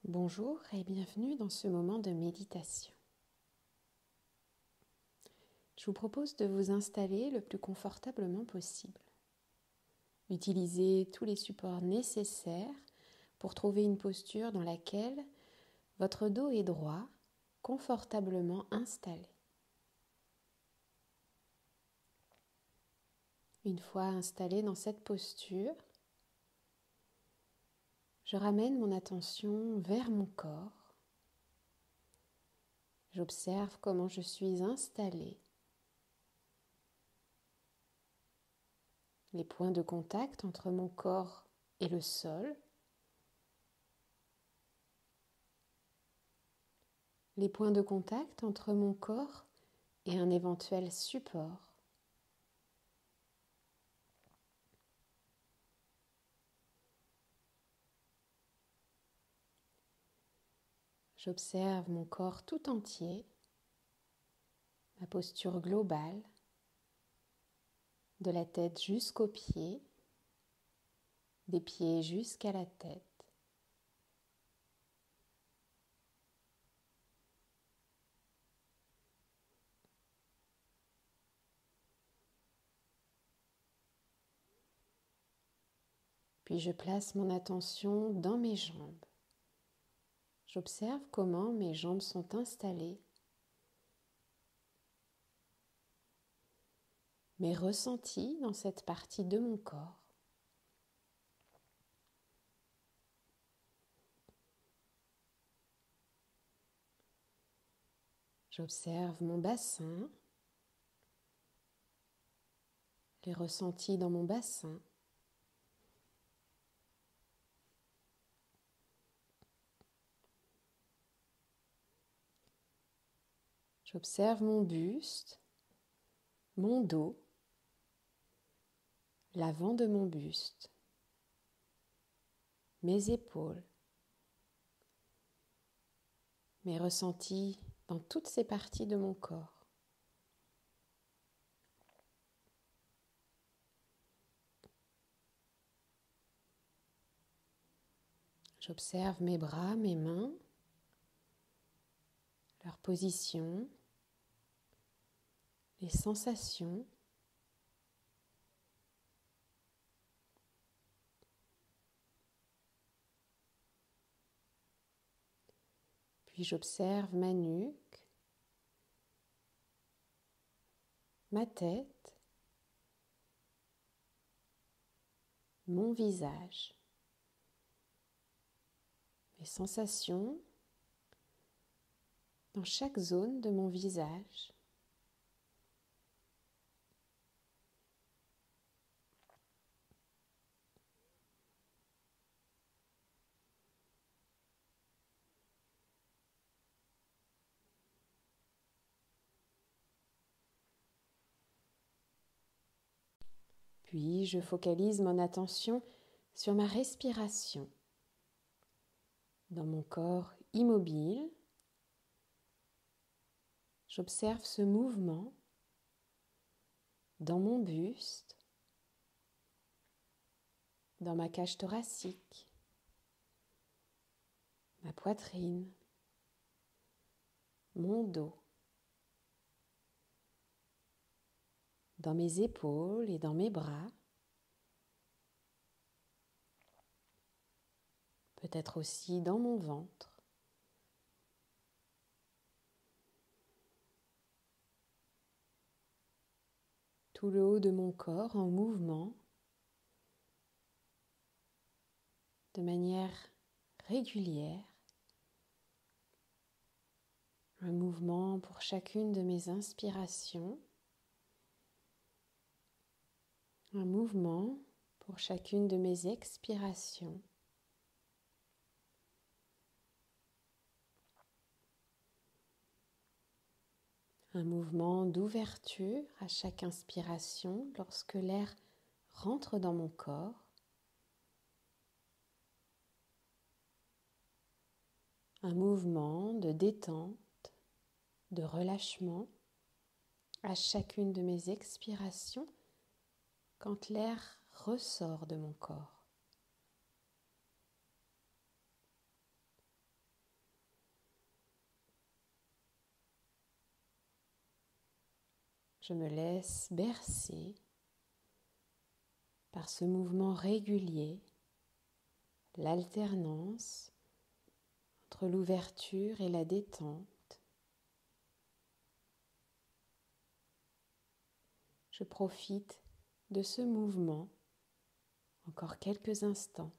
Bonjour et bienvenue dans ce moment de méditation. Je vous propose de vous installer le plus confortablement possible. Utilisez tous les supports nécessaires pour trouver une posture dans laquelle votre dos est droit, confortablement installé. Une fois installé dans cette posture, je ramène mon attention vers mon corps. J'observe comment je suis installée. Les points de contact entre mon corps et le sol. Les points de contact entre mon corps et un éventuel support. J'observe mon corps tout entier, ma posture globale, de la tête jusqu'aux pieds, des pieds jusqu'à la tête. Puis je place mon attention dans mes jambes. J'observe comment mes jambes sont installées, mes ressentis dans cette partie de mon corps. J'observe mon bassin, les ressentis dans mon bassin. J'observe mon buste, mon dos, l'avant de mon buste, mes épaules, mes ressentis dans toutes ces parties de mon corps. J'observe mes bras, mes mains, leur position, les sensations. Puis j'observe ma nuque, ma tête, mon visage, mes sensations dans chaque zone de mon visage. Puis je focalise mon attention sur ma respiration. Dans mon corps immobile, j'observe ce mouvement dans mon buste, dans ma cage thoracique, ma poitrine, mon dos, dans mes épaules et dans mes bras, peut-être aussi dans mon ventre. Tout le haut de mon corps en mouvement, de manière régulière, un mouvement pour chacune de mes inspirations, un mouvement pour chacune de mes expirations. Un mouvement d'ouverture à chaque inspiration lorsque l'air rentre dans mon corps. Un mouvement de détente, de relâchement à chacune de mes expirations quand l'air ressort de mon corps. Je me laisse bercer par ce mouvement régulier, l'alternance entre l'ouverture et la détente. Je profite de ce mouvement encore quelques instants.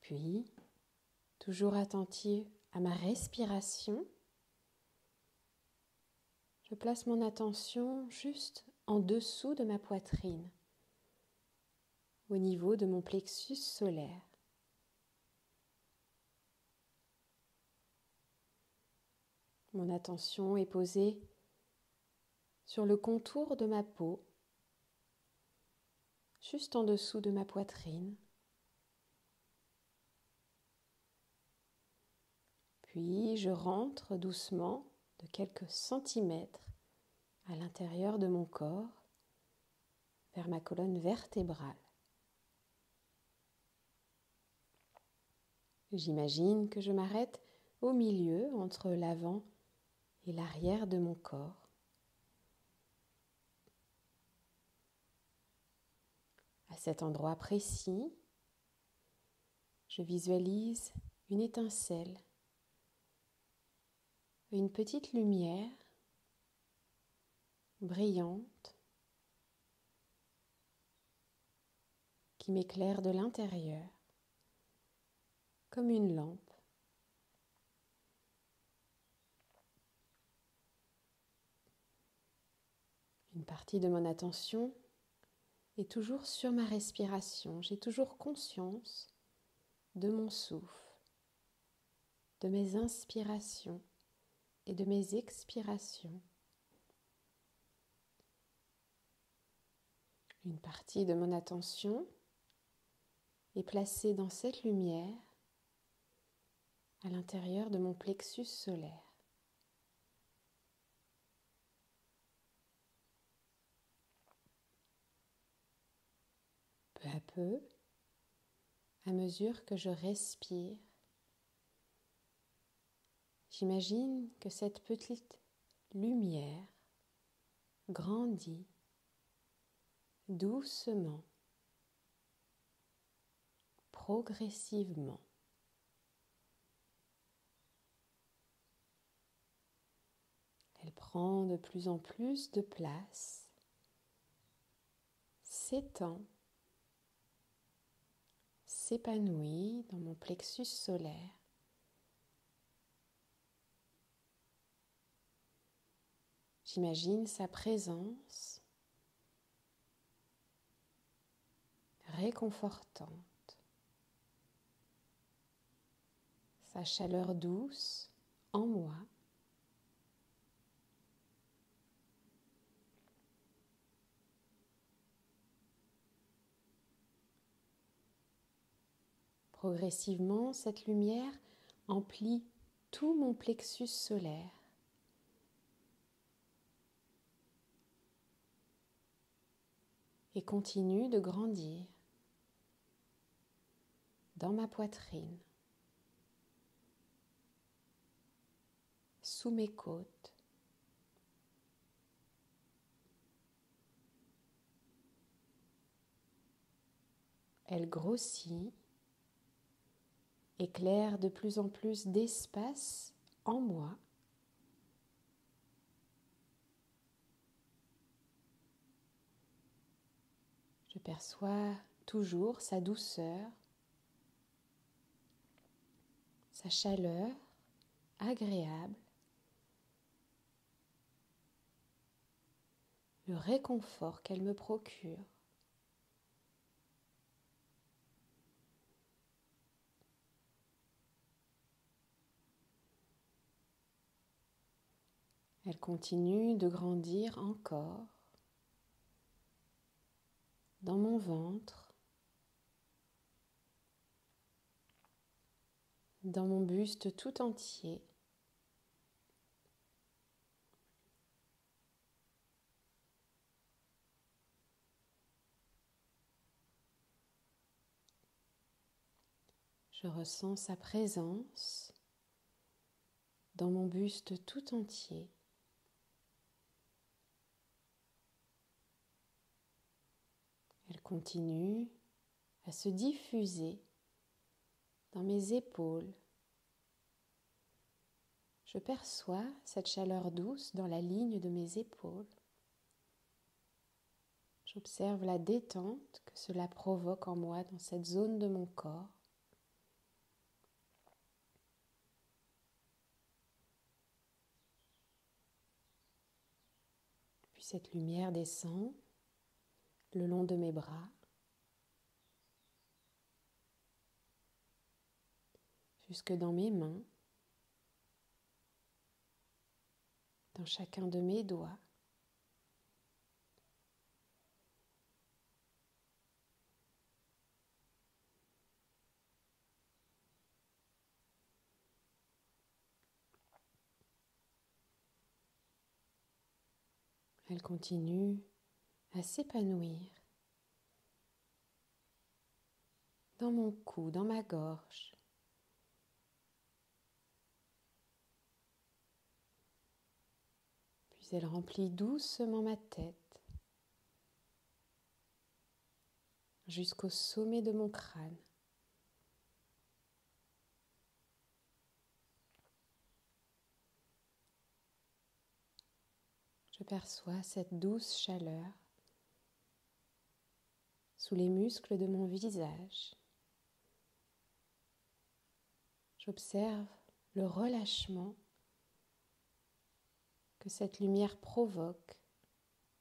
Puis, toujours attentive à ma respiration, je place mon attention juste en dessous de ma poitrine, au niveau de mon plexus solaire. Mon attention est posée sur le contour de ma peau, juste en dessous de ma poitrine. Puis je rentre doucement de quelques centimètres à l'intérieur de mon corps vers ma colonne vertébrale. J'imagine que je m'arrête au milieu entre l'avant et l'arrière de mon corps. À cet endroit précis, je visualise une étincelle, une petite lumière brillante qui m'éclaire de l'intérieur comme une lampe. Une partie de mon attention est toujours sur ma respiration. J'ai toujours conscience de mon souffle, de mes inspirations et de mes expirations. Une partie de mon attention est placée dans cette lumière à l'intérieur de mon plexus solaire. Peu à peu, à mesure que je respire, j'imagine que cette petite lumière grandit doucement, progressivement. Elle prend de plus en plus de place, s'étend, s'épanouit dans mon plexus solaire. J'imagine sa présence réconfortante, sa chaleur douce en moi. Progressivement, cette lumière emplit tout mon plexus solaire. Et continue de grandir dans ma poitrine, sous mes côtes, elle grossit, éclaire de plus en plus d'espace en moi. Je perçois toujours sa douceur, sa chaleur agréable, le réconfort qu'elle me procure. Elle continue de grandir encore dans mon ventre, dans mon buste tout entier. Je ressens sa présence dans mon buste tout entier. Elle continue à se diffuser dans mes épaules. Je perçois cette chaleur douce dans la ligne de mes épaules. J'observe la détente que cela provoque en moi dans cette zone de mon corps. Puis cette lumière descend le long de mes bras, jusque dans mes mains, dans chacun de mes doigts. Elle continue à s'épanouir dans mon cou, dans ma gorge. Puis elle remplit doucement ma tête jusqu'au sommet de mon crâne. Je perçois cette douce chaleur sous les muscles de mon visage. J'observe le relâchement que cette lumière provoque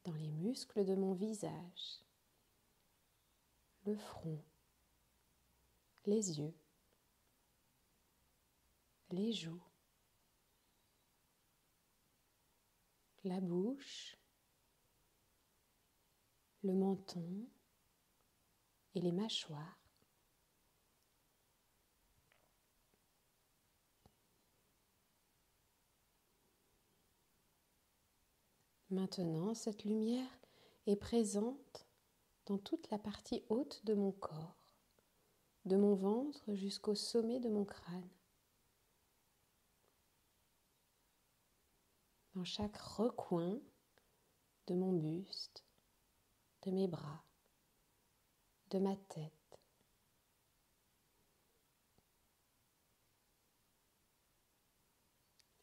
dans les muscles de mon visage, le front, les yeux, les joues, la bouche, le menton et les mâchoires. Maintenant, cette lumière est présente dans toute la partie haute de mon corps, de mon ventre jusqu'au sommet de mon crâne. Dans chaque recoin de mon buste, de mes bras, de ma tête.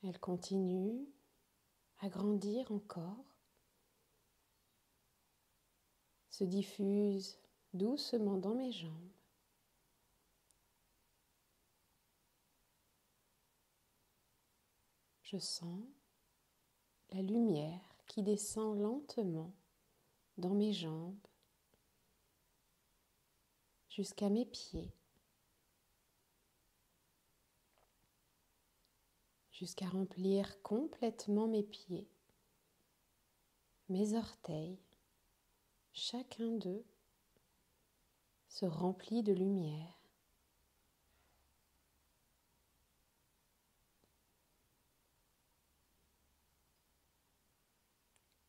Elle continue à grandir encore, se diffuse doucement dans mes jambes. Je sens la lumière qui descend lentement dans mes jambes jusqu'à mes pieds, jusqu'à remplir complètement mes pieds, mes orteils. Chacun d'eux se remplit de lumière.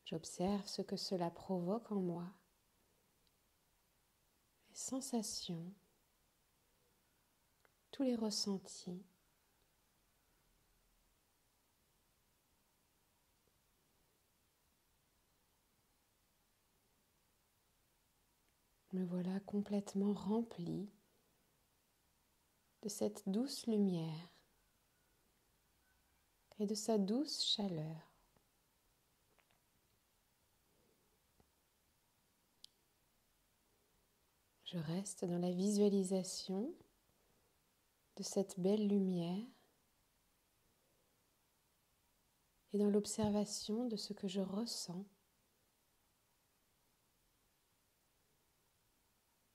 J'observe ce que cela provoque en moi, les sensations, tous les ressentis. Me voilà complètement rempli de cette douce lumière et de sa douce chaleur. Je reste dans la visualisation de cette belle lumière et dans l'observation de ce que je ressens,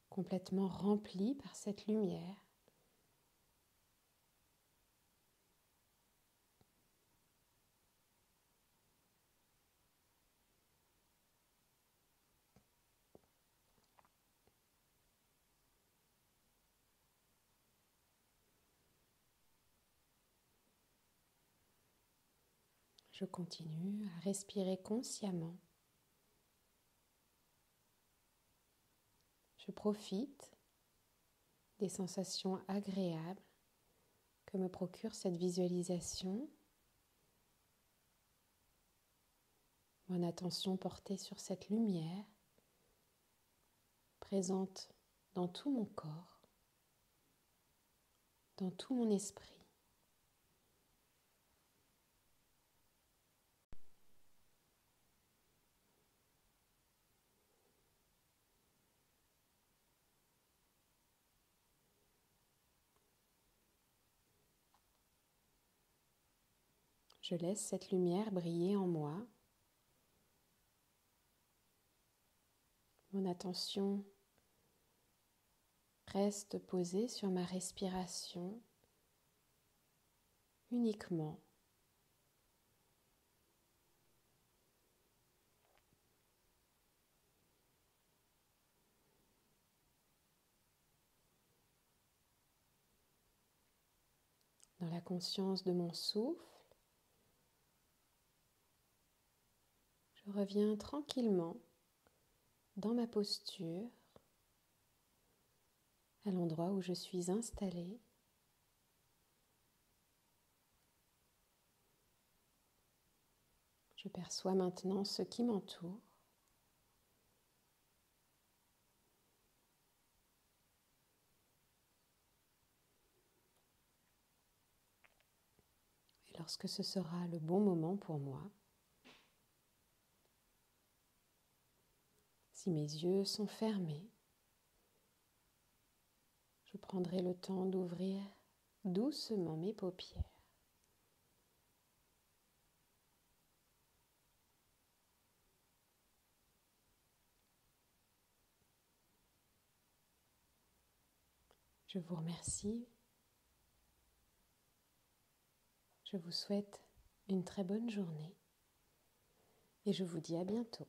complètement rempli par cette lumière. Je continue à respirer consciemment. Je profite des sensations agréables que me procure cette visualisation. Mon attention portée sur cette lumière présente dans tout mon corps, dans tout mon esprit. Je laisse cette lumière briller en moi. Mon attention reste posée sur ma respiration uniquement. Dans la conscience de mon souffle, je reviens tranquillement dans ma posture, à l'endroit où je suis installée. Je perçois maintenant ce qui m'entoure. Et lorsque ce sera le bon moment pour moi, si mes yeux sont fermés, je prendrai le temps d'ouvrir doucement mes paupières. Je vous remercie. Je vous souhaite une très bonne journée et je vous dis à bientôt.